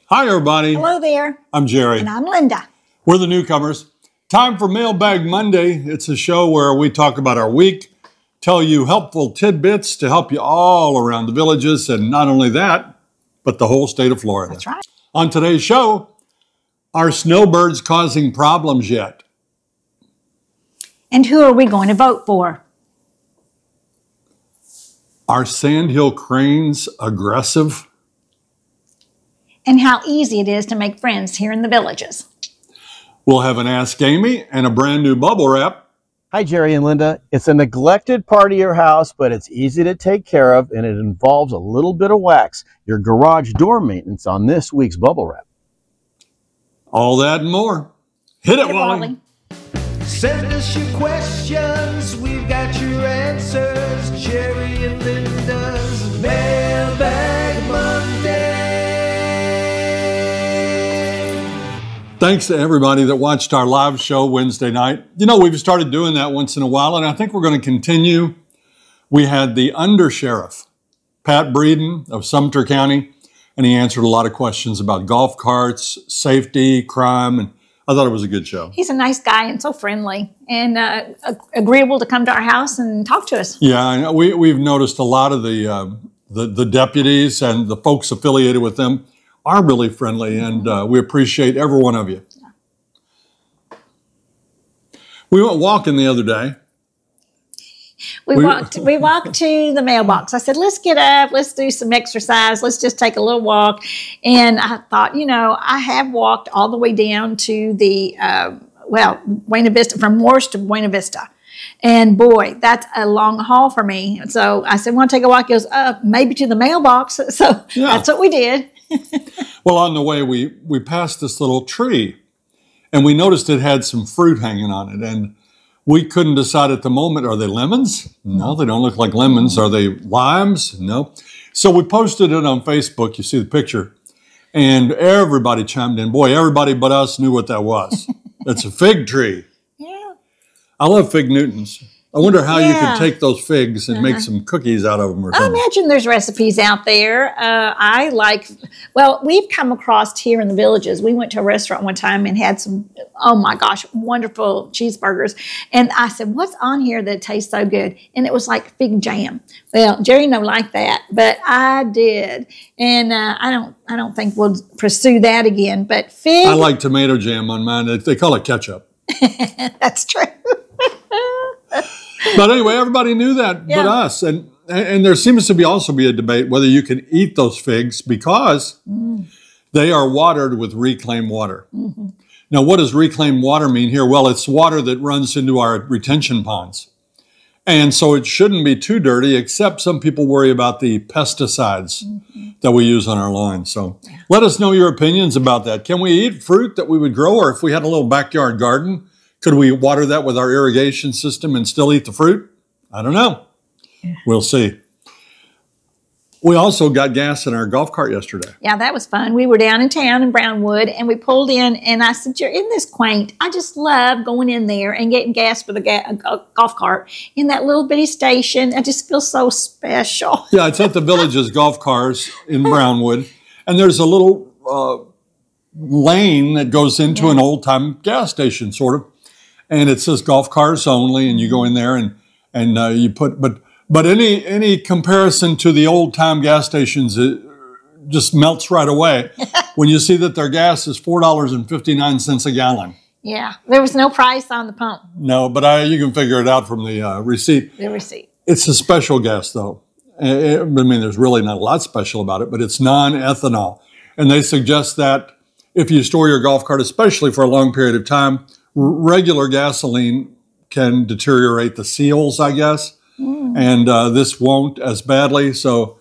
Hi, everybody. Hello there. I'm Jerry. And I'm Linda. We're the Newcomers. Time for Mailbag Monday. It's a show where we talk about our week, tell you helpful tidbits to help you all around the villages, and not only that, but the whole state of Florida. That's right. On today's show, are snowbirds causing problems yet? And who are we going to vote for? Are sandhill cranes aggressive? And how easy it is to make friends here in the villages. We'll have an Ask Amy and a brand new bubble wrap. Hi, Jerry and Linda. It's a neglected part of your house, but it's easy to take care of, and it involves a little bit of wax. Your garage door maintenance on this week's bubble wrap. All that and more. Hit it, Wally. Send us your questions, we've got your answers. Jerry and Linda's Mailbag Monday. Thanks to everybody that watched our live show Wednesday night. You know, we've started doing that once in a while, and I think we're going to continue. We had the undersheriff, Pat Breeden of Sumter County, and he answered a lot of questions about golf carts, safety, crime, and I thought it was a good show. He's a nice guy and so friendly and agreeable to come to our house and talk to us. Yeah, I know. We've noticed a lot of the deputies and the folks affiliated with them are really friendly, and we appreciate every one of you. Yeah. We went walking the other day. We walked to the mailbox. I said, let's get up, let's do some exercise, let's just take a little walk. And I thought, you know, I have walked all the way down to the, Buena Vista, from Morris to Buena Vista. And boy, that's a long haul for me. So I said, want to take a walk? He goes, maybe to the mailbox. So yeah. That's what we did. Well, on the way, we passed this little tree, and we noticed it had some fruit hanging on it. And we couldn't decide at the moment, are they lemons? No, they don't look like lemons. Are they limes? No. So we posted it on Facebook. You see the picture. And everybody chimed in. Boy, everybody but us knew what that was. It's a fig tree. Yeah. I love fig Newtons. I wonder how you could take those figs and make some cookies out of them or something. I imagine there's recipes out there. We've come across here in the villages. We went to a restaurant one time and had some, oh my gosh, wonderful cheeseburgers. And I said, what's on here that tastes so good? And it was like fig jam. Well, Jerry don't like that, but I did. And I don't think we'll pursue that again. But fig. I like tomato jam on mine. They call it ketchup. That's true. But anyway, everybody knew that but us. And there seems to be also be a debate whether you can eat those figs because they are watered with reclaimed water. Mm-hmm. Now, what does reclaimed water mean here? Well, it's water that runs into our retention ponds. And so it shouldn't be too dirty, except some people worry about the pesticides that we use on our lawns. So let us know your opinions about that. Can we eat fruit that we would grow, or if we had a little backyard garden, could we water that with our irrigation system and still eat the fruit? I don't know. Yeah. We'll see. We also got gas in our golf cart yesterday. Yeah, that was fun. We were down in town in Brownwood, and we pulled in, and I said, isn't this quaint? I just love going in there and getting gas for the golf cart in that little bitty station. I just feel so special. Yeah, it's at the Village's Golf Cars in Brownwood, and there's a little lane that goes into an old-time gas station, sort of. And it says golf cars only, and you go in there and you put, but any comparison to the old time gas stations, it just melts right away when you see that their gas is $4.59 a gallon. Yeah, there was no price on the pump. No, but you can figure it out from the receipt. The receipt. It's a special gas, though. I mean, there's really not a lot special about it, but it's non-ethanol, and they suggest that if you store your golf cart, especially for a long period of time, regular gasoline can deteriorate the seals, I guess, and this won't as badly. So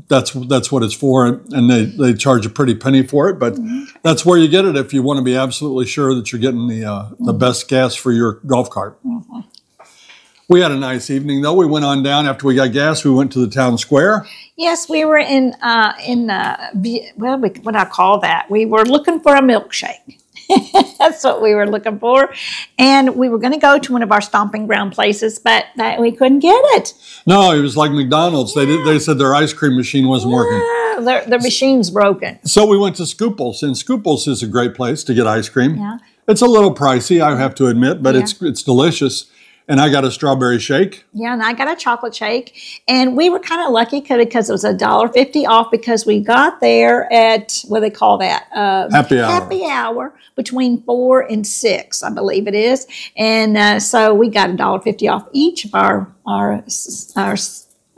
that's what it's for, and they charge a pretty penny for it. But that's where you get it if you want to be absolutely sure that you're getting the best gas for your golf cart. We had a nice evening, though. We went on down after we got gas. We went to the town square. Yes, we were what do I call that? We were looking for a milkshake. That's what we were looking for. And we were going to go to one of our stomping ground places, but we couldn't get it. No, it was like McDonald's. Yeah. They said their ice cream machine wasn't working. the machine's broken. So we went to Scooples, and Scooples is a great place to get ice cream. Yeah. It's a little pricey, I have to admit, but it's delicious. And I got a strawberry shake. Yeah, and I got a chocolate shake. And we were kind of lucky because it was $1.50 off because we got there at, what do they call that? Happy hour. Happy hour between 4 and 6, I believe it is. And so we got $1.50 off each of our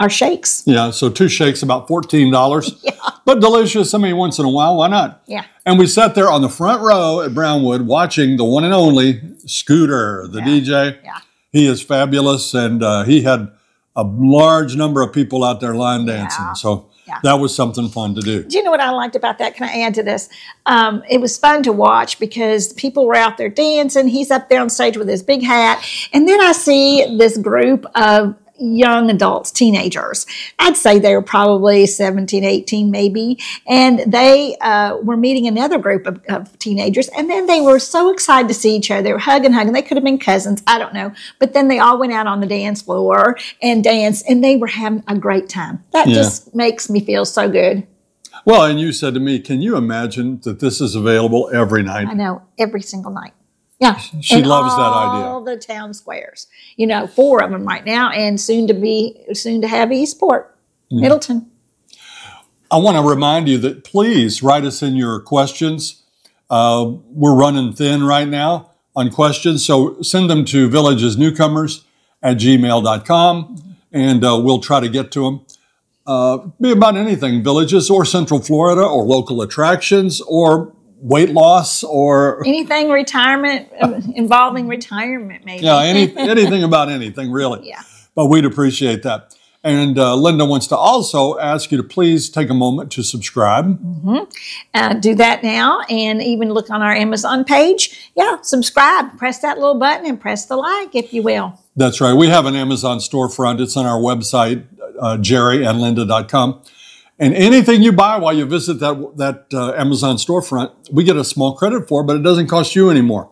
shakes. Yeah, so 2 shakes, about $14. Yeah. But delicious. I mean, once in a while, why not? Yeah. And we sat there on the front row at Brownwood watching the one and only Scooter, the DJ. Yeah. He is fabulous, and he had a large number of people out there line dancing. So that was something fun to do. Do you know what I liked about that? Can I add to this? It was fun to watch because people were out there dancing. He's up there on stage with his big hat. And then I see this group of young adults, teenagers. I'd say they were probably 17, 18 maybe. And they were meeting another group of teenagers. And then they were so excited to see each other. They were hugging. They could have been cousins. I don't know. But then they all went out on the dance floor and danced. And they were having a great time. That just makes me feel so good. Well, and you said to me, can you imagine that this is available every night? I know, every single night. Yeah. She loves that idea. All the town squares. 4 of them right now, and soon to have Eastport, Middleton. I want to remind you that please write us in your questions. We're running thin right now on questions, so send them to villagesnewcomers@gmail.com, and we'll try to get to them. Be about anything, villages or Central Florida or local attractions or weight loss or anything retirement involving retirement, maybe. Yeah, anything about anything, really. Yeah. But we'd appreciate that. And Linda wants to also ask you to please take a moment to subscribe. Do that now, and even look on our Amazon page. Yeah, subscribe. Press that little button and press the like, if you will. That's right. We have an Amazon storefront. It's on our website, jerryandlinda.com. And anything you buy while you visit that Amazon storefront, we get a small credit for, but it doesn't cost you anymore.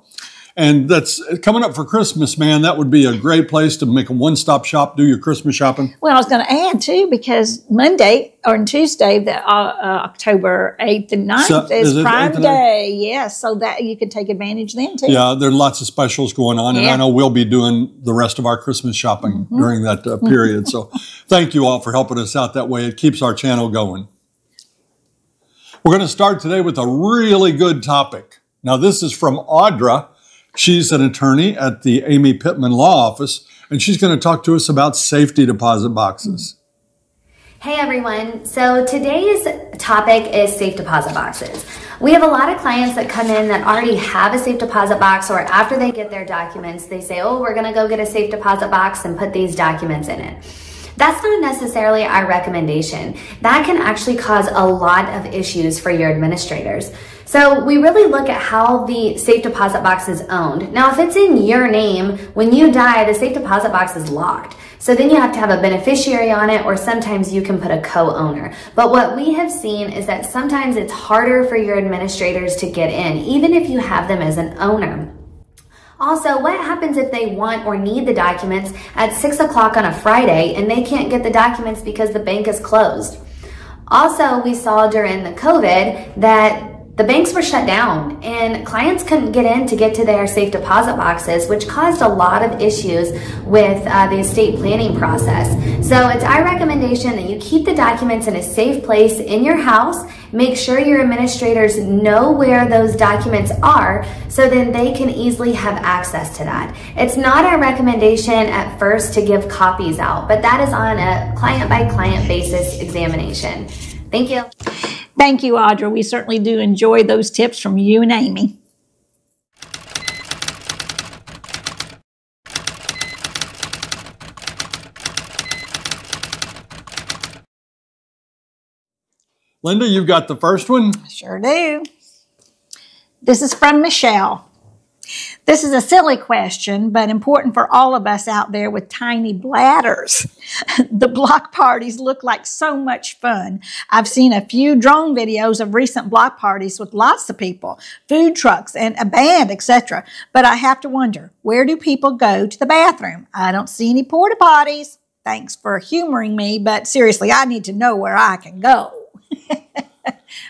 And that's coming up for Christmas, man. That would be a great place to make a one-stop shop, do your Christmas shopping. Well, I was going to add, too, because Monday or Tuesday, October 8th and 9th is Prime Day. Yes, so that you can take advantage then, too. Yeah, there are lots of specials going on, and I know we'll be doing the rest of our Christmas shopping during that period. So thank you all for helping us out that way. It keeps our channel going. We're going to start today with a really good topic. Now, this is from Audra. She's an attorney at the Amy Pittman Law Office, and she's going to talk to us about safety deposit boxes. Hey everyone, so today's topic is safe deposit boxes. We have a lot of clients that come in that already have a safe deposit box, or after they get their documents, they say, oh, we're going to go get a safe deposit box and put these documents in it. That's not necessarily our recommendation. That can actually cause a lot of issues for your administrators. So we really look at how the safe deposit box is owned. Now, if it's in your name, when you die, the safe deposit box is locked. So then you have to have a beneficiary on it, or sometimes you can put a co-owner. But what we have seen is that sometimes it's harder for your administrators to get in, even if you have them as an owner. Also, what happens if they want or need the documents at 6 o'clock on a Friday and they can't get the documents because the bank is closed? Also, we saw during the COVID that the banks were shut down and clients couldn't get in to get to their safe deposit boxes, which caused a lot of issues with the estate planning process. So it's our recommendation that you keep the documents in a safe place in your house. Make sure your administrators know where those documents are so then they can easily have access to that. It's not our recommendation at first to give copies out, but that is on a client-by-client basis examination. Thank you. Thank you, Audra. We certainly do enjoy those tips from you and Amy. Linda, you've got the first one? Sure do. This is from Michelle. This is a silly question, but important for all of us out there with tiny bladders. The block parties look like so much fun. I've seen a few drone videos of recent block parties with lots of people, food trucks, and a band, etc. But I have to wonder, where do people go to the bathroom? I don't see any porta potties. Thanks for humoring me, but seriously, I need to know where I can go.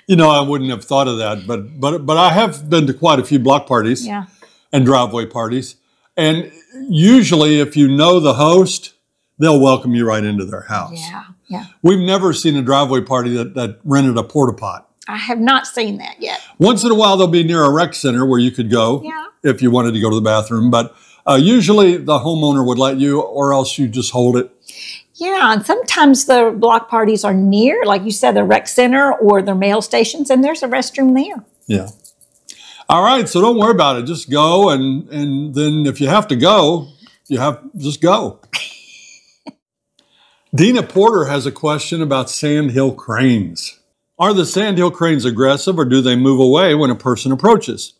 You know, I wouldn't have thought of that, but I have been to quite a few block parties and driveway parties. And usually if you know the host, they'll welcome you right into their house. Yeah. We've never seen a driveway party that rented a porta pot. I have not seen that yet. Once in a while, they'll be near a rec center where you could go if you wanted to go to the bathroom. But usually the homeowner would let you, or else you just hold it. Yeah, and sometimes the block parties are near, like you said, the rec center or the mail stations, and there's a restroom there. Yeah. All right, so don't worry about it. Just go, and then if you have to go, just go. Dina Porter has a question about sandhill cranes. Are the sandhill cranes aggressive, or do they move away when a person approaches?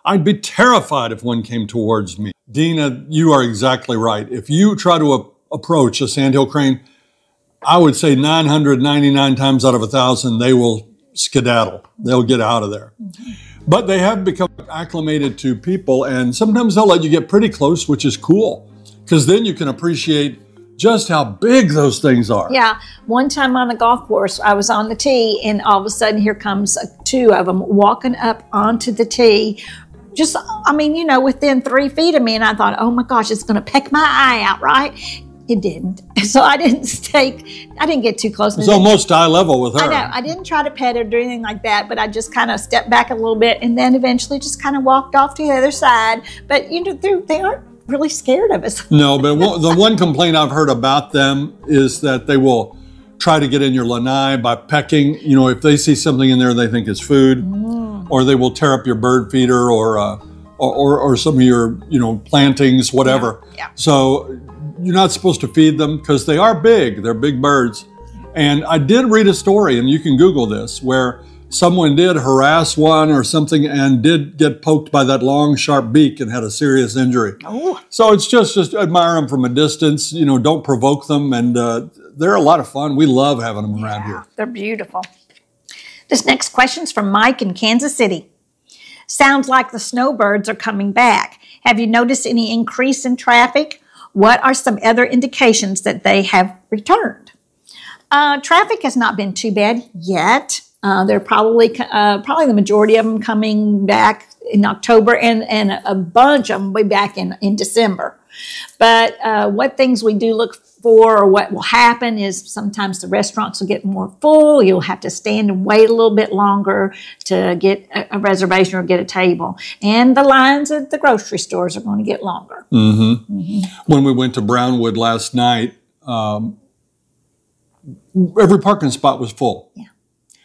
I'd be terrified if one came towards me. Dina, you are exactly right. If you try to approach a sandhill crane, I would say 999 times out of 1,000, they will skedaddle. They'll get out of there. But they have become acclimated to people, and sometimes they'll let you get pretty close, which is cool, because then you can appreciate just how big those things are. Yeah. One time on the golf course, I was on the tee, and all of a sudden here comes two of them walking up onto the tee. Just, I mean, you know, within 3 feet of me, and I thought, oh my gosh, it's going to peck my eye out, right? It didn't. So I didn't get too close. It's almost eye level with her. I know. I didn't try to pet her or do anything like that, but I just kind of stepped back a little bit and then eventually just kind of walked off to the other side. But, you know, they aren't really scared of us. No, but the one complaint I've heard about them is that they will try to get in your lanai by pecking. You know, if they see something in there they think is food, or they will tear up your bird feeder or some of your, you know, plantings, whatever. Yeah. So you're not supposed to feed them because they are big. They're big birds. And I did read a story, and you can Google this, where someone did harass one or something and did get poked by that long, sharp beak and had a serious injury. Oh. So it's just admire them from a distance. You know, don't provoke them. And they're a lot of fun. We love having them around here. They're beautiful. This next question's from Mike in Kansas City. Sounds like the snowbirds are coming back. Have you noticed any increase in traffic? What are some other indications that they have returned? Traffic has not been too bad yet. They're probably the majority of them coming back in October, and a bunch of them will be back in December. But what things we do look for, or what will happen, is sometimes the restaurants will get more full. You'll have to stand and wait a little bit longer to get a reservation or get a table. And the lines at the grocery stores are going to get longer. When we went to Brownwood last night, every parking spot was full. Yeah.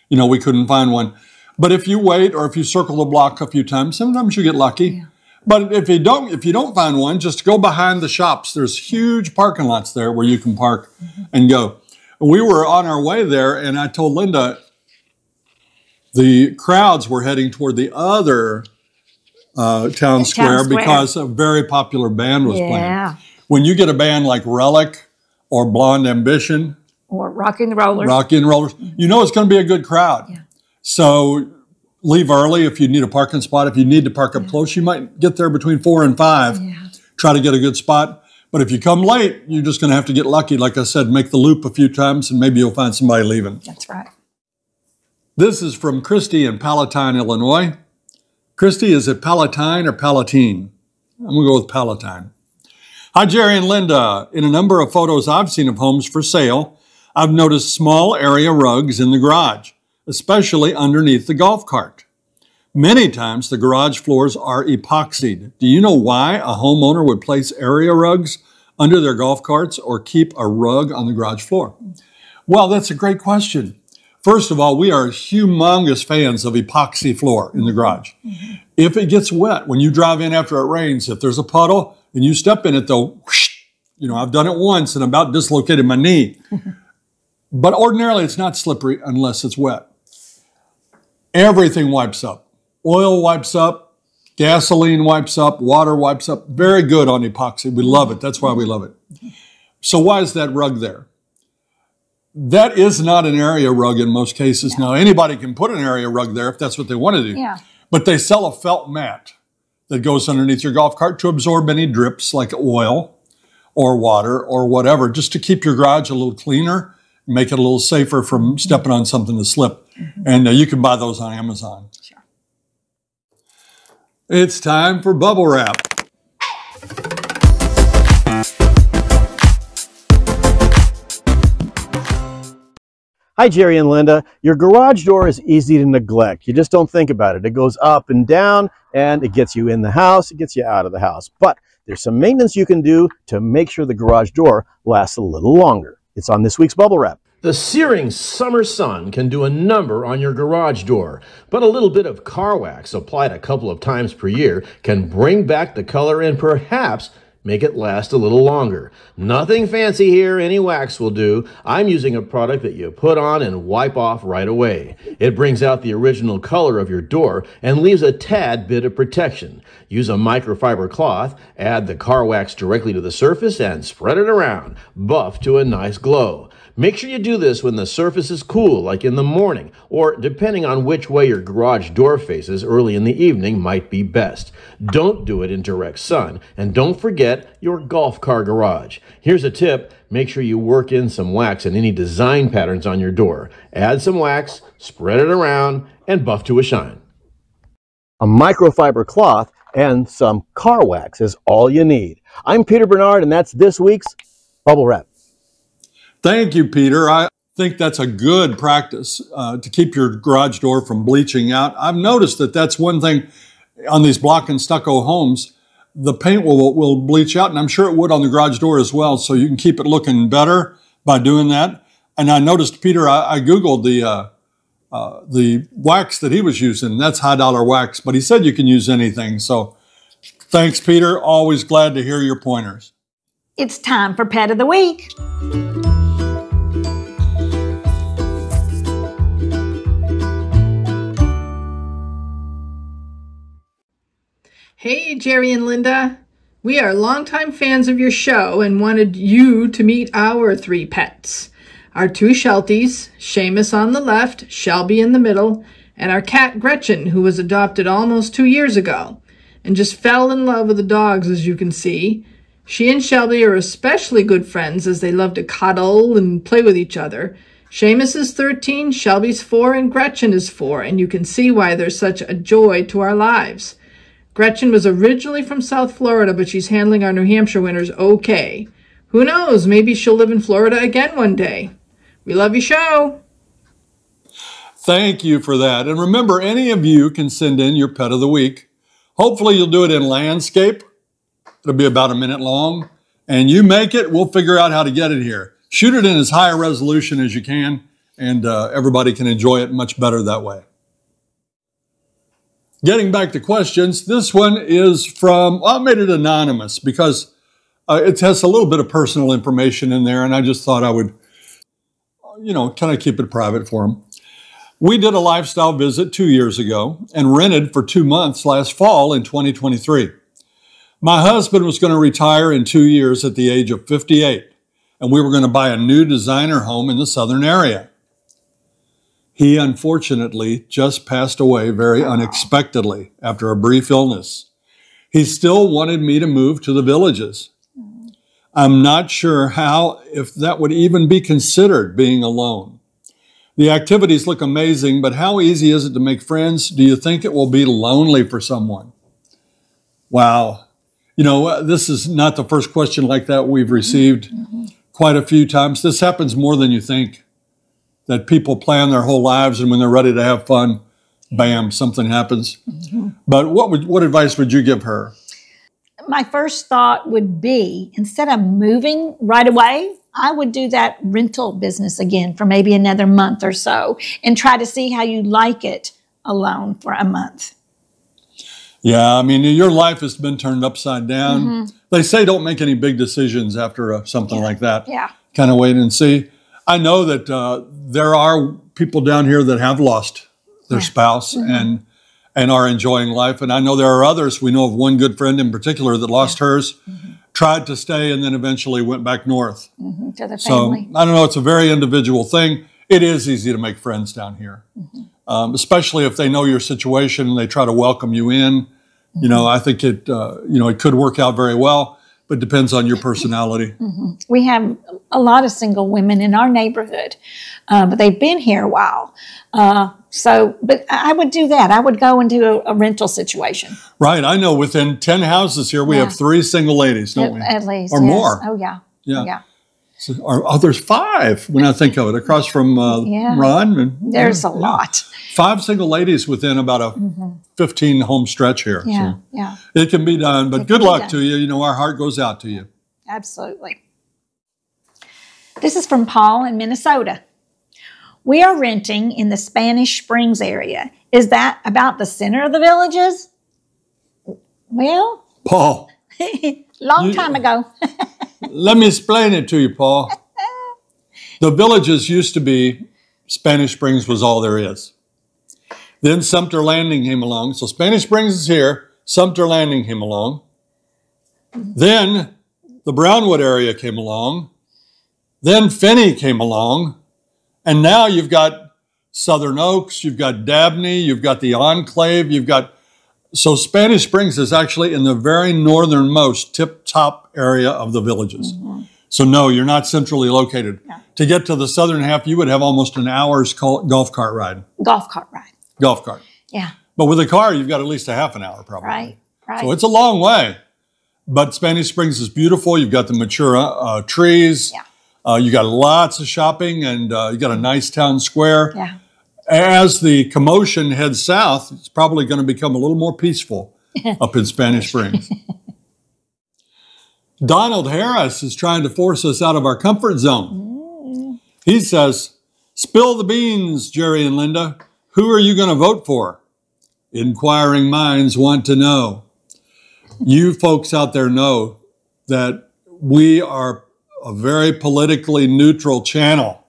You know, we couldn't find one. But if you wait, or if you circle the block a few times, sometimes you get lucky. Yeah. But if you don't find one, just go behind the shops. There's huge parking lots there where you can park and go. We were on our way there, and I told Linda the crowds were heading toward the other town square because a very popular band was playing. When you get a band like Relic or Blonde Ambition or Rockin' the Rollers, you know it's going to be a good crowd. Yeah. So leave early if you need a parking spot. If you need to park up close, you might get there between 4 and 5. Yeah. Try to get a good spot. But if you come late, you're just going to have to get lucky. Like I said, make the loop a few times, and maybe you'll find somebody leaving. That's right. This is from Christy in Palatine, Illinois. Christy, is it Palatine or Palatine? I'm going to go with Palatine. Hi, Jerry and Linda. In a number of photos I've seen of homes for sale, I've noticed small area rugs in the garage, especially underneath the golf cart. Many times the garage floors are epoxied. Do you know why a homeowner would place area rugs under their golf carts or keep a rug on the garage floor? Well, that's a great question. First of all, we are humongous fans of epoxy floor in the garage. If it gets wet, when you drive in after it rains, if there's a puddle and you step in it, they'll whoosh. You know, I've done it once and about dislocated my knee. But ordinarily, it's not slippery unless it's wet. Everything wipes up. Oil wipes up, gasoline wipes up, water wipes up. Very good on epoxy. We love it. That's why we love it. So why is that rug there? That is not an area rug in most cases. Now, anybody can put an area rug there if that's what they want to do. Yeah. But they sell a felt mat that goes underneath your golf cart to absorb any drips like oil or water or whatever, just to keep your garage a little cleaner, make it a little safer from stepping on something to slip. And you can buy those on Amazon. Sure. It's time for bubble wrap. Hi, Jerry and Linda. Your garage door is easy to neglect. You just don't think about it. It goes up and down, and it gets you in the house, it gets you out of the house. But there's some maintenance you can do to make sure the garage door lasts a little longer. It's on this week's Bubble Wrap. The searing summer sun can do a number on your garage door, but a little bit of car wax applied a couple of times per year can bring back the color and perhaps make it last a little longer. Nothing fancy here, any wax will do. I'm using a product that you put on and wipe off right away. It brings out the original color of your door and leaves a tad bit of protection. Use a microfiber cloth, add the car wax directly to the surface and spread it around. Buff to a nice glow. Make sure you do this when the surface is cool, like in the morning, or depending on which way your garage door faces, early in the evening might be best. Don't do it in direct sun, and don't forget your golf car garage. Here's a tip. Make sure you work in some wax and any design patterns on your door. Add some wax, spread it around, and buff to a shine. A microfiber cloth and some car wax is all you need. I'm Peter Bernard, and that's this week's Bubble Wrap. Thank you, Peter. I think that's a good practice to keep your garage door from bleaching out. I've noticed that that's one thing on these block and stucco homes. The paint will bleach out, and I'm sure it would on the garage door as well, so you can keep it looking better by doing that. And I noticed, Peter, I Googled the wax that he was using. That's high dollar wax, but he said you can use anything. So thanks, Peter. Always glad to hear your pointers. It's time for Pet of the Week. Hey, Jerry and Linda. We are longtime fans of your show and wanted you to meet our 3 pets. Our 2 Shelties, Seamus on the left, Shelby in the middle, and our cat Gretchen, who was adopted almost 2 years ago and just fell in love with the dogs, as you can see. She and Shelby are especially good friends as they love to cuddle and play with each other. Seamus is 13, Shelby's 4, and Gretchen is 4, and you can see why they're such a joy to our lives. Gretchen was originally from South Florida, but she's handling our New Hampshire winters okay. Who knows, maybe she'll live in Florida again one day. We love your show. Thank you for that. And remember, any of you can send in your Pet of the Week. Hopefully you'll do it in landscape. It'll be about a minute long. And you make it, we'll figure out how to get it here. Shoot it in as high a resolution as you can, and everybody can enjoy it much better that way. Getting back to questions, this one is from, I made it anonymous because it has a little bit of personal information in there, and I just thought I would, kind of keep it private for them. We did a lifestyle visit 2 years ago and rented for 2 months last fall in 2023. My husband was going to retire in 2 years at the age of 58, and we were going to buy a new designer home in the southern area. He unfortunately just passed away very unexpectedly after a brief illness. He still wanted me to move to the Villages. I'm not sure if that would even be considered being alone. The activities look amazing, but how easy is it to make friends? Do you think it will be lonely for someone? Wow. This is not the first question like that we've received quite a few times. This happens more than you think, that people plan their whole lives and when they're ready to have fun, bam, something happens. But what advice would you give her? My first thought would be, instead of moving right away, I would do that rental business again for maybe another month or so and try to see how you like it alone for a month. Yeah, I mean, your life has been turned upside down. They say don't make any big decisions after something like that. Yeah. Kind of wait and see. I know that there are people down here that have lost their spouse and are enjoying life. And I know there are others. We know of one good friend in particular that lost hers, tried to stay, and then eventually went back north. To the family. So I don't know. It's a very individual thing. It is easy to make friends down here, especially if they know your situation and they try to welcome you in. I think it could work out very well. but depends on your personality. We have a lot of single women in our neighborhood, but they've been here a while. But I would do that. I would go into a rental situation. Right. I know within 10 houses here, we have 3 single ladies, don't we? At least. Or more. Oh, yeah. Yeah. So, there's 5 when I think of it, across from Ron. And, there's a lot. 5 single ladies within about a 15 home stretch here. Yeah, so it can be done, but good luck to you. You know, our heart goes out to you. Absolutely. This is from Paul in Minnesota. We are renting in the Spanish Springs area. Is that about the center of the Villages? Well, Paul. long time ago. Let me explain it to you, Paul. The Villages used to be, Spanish Springs was all there is. Then Sumter Landing came along. So Spanish Springs is here. Sumter Landing came along. Then the Brownwood area came along. Then Finney came along. And now you've got Southern Oaks, you've got Dabney, you've got the Enclave, so Spanish Springs is actually in the very northernmost tip-top area of the Villages. So no, you're not centrally located. Yeah. To get to the southern half, you would have almost an hour's golf cart ride. Golf cart ride. Golf cart. Yeah. But with a car, you've got at least a half an hour probably. Right. So it's a long way. But Spanish Springs is beautiful. You've got the mature trees. Yeah. You got lots of shopping, and you got a nice town square. Yeah. As the commotion heads south, it's probably going to become a little more peaceful up in Spanish Springs. Donald Harris is trying to force us out of our comfort zone. He says, spill the beans, Jerry and Linda. Who are you going to vote for? Inquiring minds want to know. You folks out there know that we are a very politically neutral channel.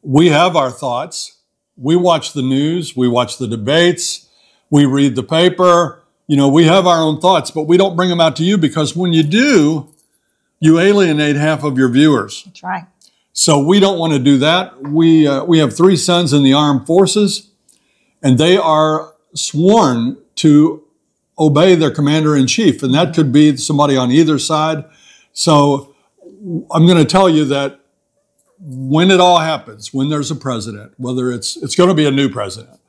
We have our thoughts. We watch the news. We watch the debates. We read the paper. You know, we have our own thoughts, but we don't bring them out to you because when you do, you alienate half of your viewers. That's right. So we don't want to do that. We have 3 sons in the armed forces, and they are sworn to obey their commander-in-chief, and that could be somebody on either side. So I'm going to tell you that when it all happens, when there's a president, whether it's going to be a new president,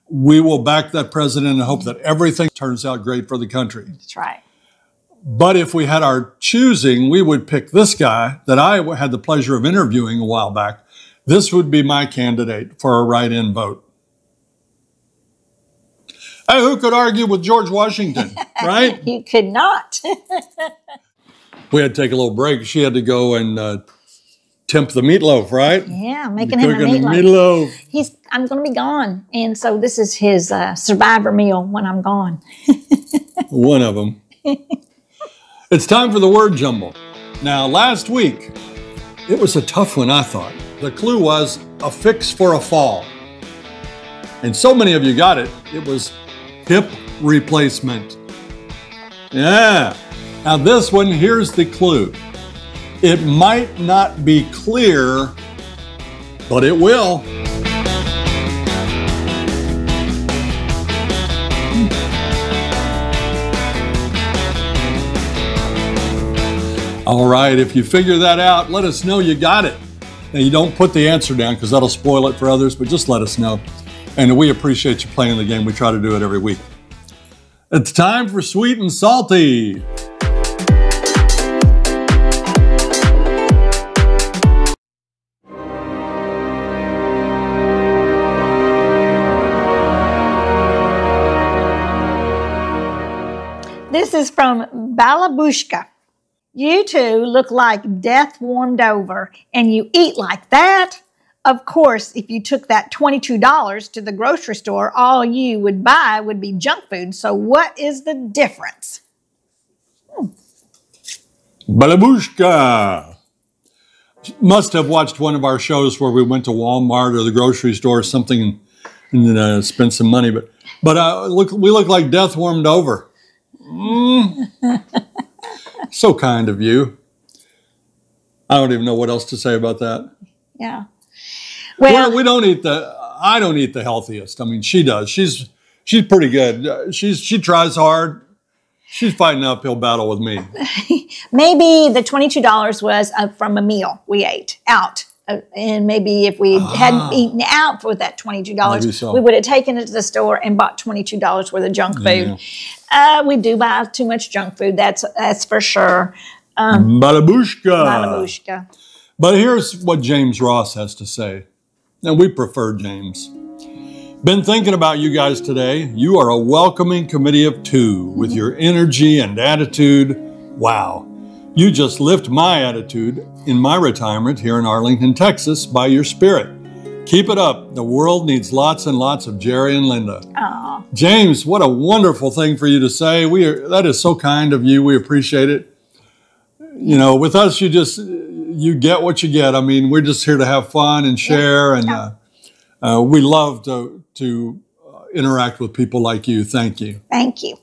we will back that president and hope that everything turns out great for the country. That's right. But if we had our choosing, we would pick this guy that I had the pleasure of interviewing a while back. This would be my candidate for a write-in vote. Hey, who could argue with George Washington, right? You could not. We had to take a little break. She had to go and temp the meatloaf, right? Yeah, making him a Cooking the meatloaf. meatloaf. I'm going to be gone, and so this is his survivor meal when I'm gone. One of them. It's time for the word jumble. Now, last week, it was a tough one, I thought. The clue was a fix for a fall. And so many of you got it. It was hip replacement. Yeah. Now this one, here's the clue. It might not be clear, but it will. All right, if you figure that out, let us know you got it. Now you don't put the answer down because that'll spoil it for others, but just let us know. And we appreciate you playing the game. We try to do it every week. It's time for Sweet and Salty. This is from Balabushka. You two look like death warmed over, and you eat like that? Of course, if you took that $22 to the grocery store, all you would buy would be junk food. So what is the difference? Balabushka. Must have watched one of our shows where we went to Walmart or the grocery store or something and spent some money. But we look like death warmed over. So kind of you. I don't even know what else to say about that. Yeah. Well, we don't eat I don't eat the healthiest. I mean, she does. She's pretty good. She tries hard. She's fighting an uphill battle with me. Maybe the $22 was from a meal we ate out. And maybe if we hadn't eaten out for that $22, we would have taken it to the store and bought $22 worth of junk food. Yeah. We do buy too much junk food. That's for sure. Balabushka. Balabushka. But here's what James Ross has to say. And we prefer James. Been thinking about you guys today. You are a welcoming committee of two with your energy and attitude. Wow. You just lift my attitude in my retirement here in Arlington, Texas by your spirit. Keep it up. The world needs lots and lots of Jerry and Linda. Aww. James, what a wonderful thing for you to say. That is so kind of you. We appreciate it. You know, with us, you get what you get. I mean, we're just here to have fun and share, and we love to interact with people like you. Thank you. Thank you.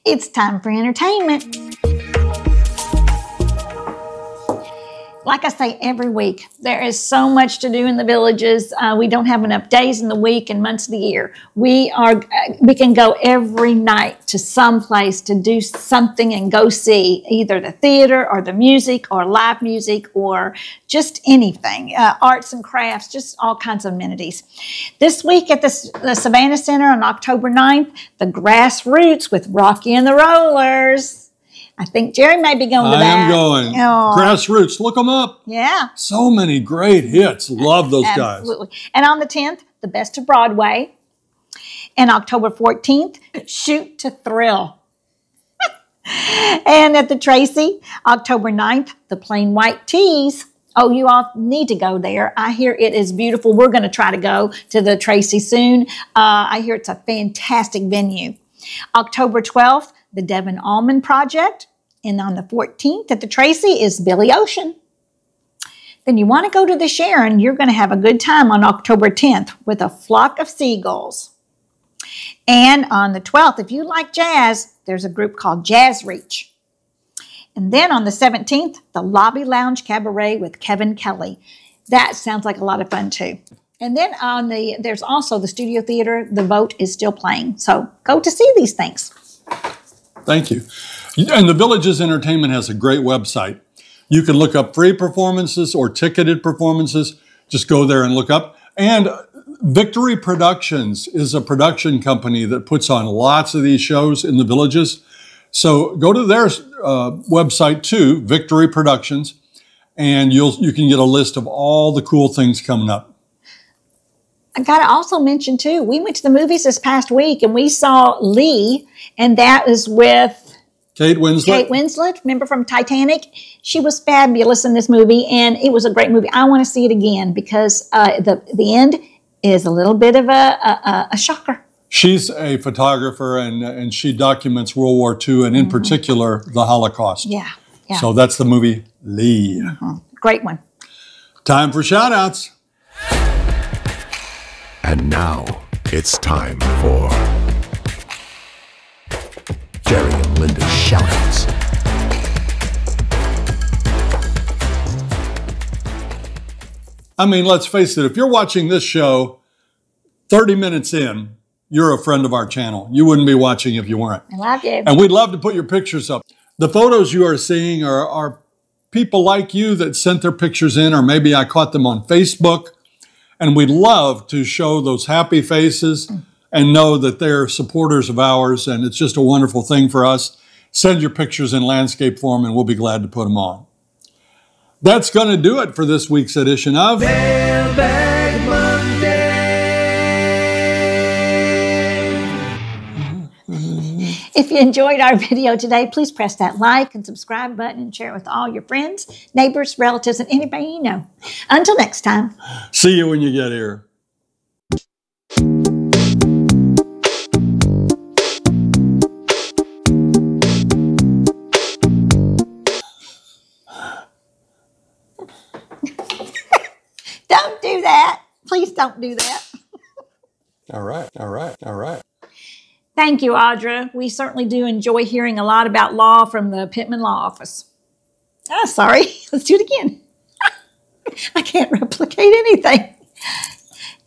It's time for entertainment. Like I say every week, there is so much to do in the villages. We don't have enough days in the week and months of the year. We can go every night to some place to do something and go see either the theater or the music or live music or just anything, arts and crafts, just all kinds of amenities. This week at the Savannah Center on October 9th, the Grassroots with Rocky and the Rollers. I think Jerry may be going to that. I am going. Oh. Grassroots, look them up. Yeah. So many great hits. Love those guys. Absolutely. And on the 10th, the Best of Broadway. And October 14th, Shoot to Thrill. And at the Tracy, October 9th, the Plain White Tees. Oh, you all need to go there. I hear it is beautiful. We're going to try to go to the Tracy soon. I hear it's a fantastic venue. October 12th, the Devon Almond Project. And on the 14th at the Tracy is Billy Ocean. Then you want to go to the Sharon. You're going to have a good time on October 10th with a Flock of Seagulls. And on the 12th, if you like jazz, there's a group called Jazz Reach. And then on the 17th, the Lobby Lounge Cabaret with Kevin Kelly. That sounds like a lot of fun too. And then there's also the Studio Theater. The Vote is still playing. So go to see these things. Thank you. And the Villages Entertainment has a great website. You can look up free performances or ticketed performances. Just go there and look up. And Victory Productions is a production company that puts on lots of these shows in the villages. So go to their website too, Victory Productions, and you can get a list of all the cool things coming up. I got to also mention too, we went to the movies this past week and we saw Lee, and that is with Kate Winslet. Kate Winslet, remember from Titanic? She was fabulous in this movie, and it was a great movie. I want to see it again because the end is a little bit of a shocker. She's a photographer, and she documents World War II, and in particular, the Holocaust. Yeah. So that's the movie Lee. Great one. Time for shout-outs. And now it's time for Jerry and Linda's Shoutouts. I mean, let's face it, if you're watching this show 30 minutes in, you're a friend of our channel. You wouldn't be watching if you weren't. I love you. And we'd love to put your pictures up. The photos you are seeing are people like you that sent their pictures in, or maybe I caught them on Facebook. And we'd love to show those happy faces and know that they're supporters of ours, and it's just a wonderful thing for us. Send your pictures in landscape form, and we'll be glad to put them on. That's going to do it for this week's edition of Mailbag Monday. If you enjoyed our video today, please press that like and subscribe button and share it with all your friends, neighbors, relatives, and anybody you know. Until next time. See you when you get here. Don't do that. Please don't do that. All right. Thank you, Audra. We certainly do enjoy hearing a lot about law from the Pittman Law Office. Oh, sorry. Let's do it again. I can't replicate anything.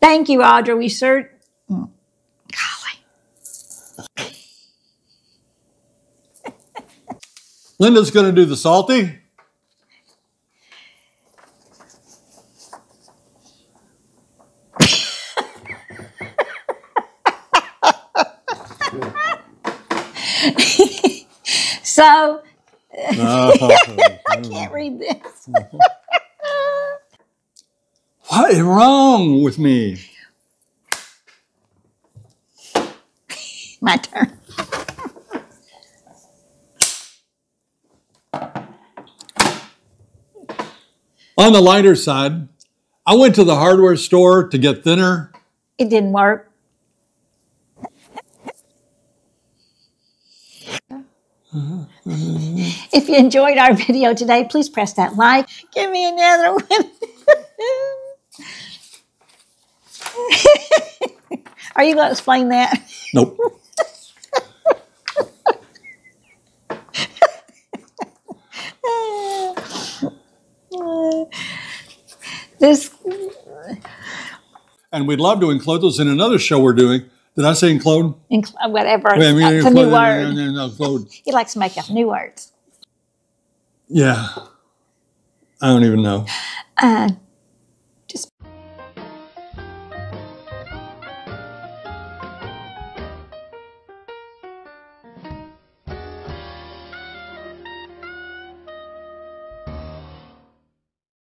Thank you, Audra. We sure... Golly. Linda's going to do the salty. So, I can't read this. What is wrong with me? My turn. On the lighter side, I went to the hardware store to get thinner. It didn't work. If you enjoyed our video today, please press that like. Give me another one. Are you going to explain that? Nope. And we'd love to include those in another show we're doing. Did I say include? Whatever. I mean, It's a new word. Include. He likes to make up new words. Yeah. I don't even know.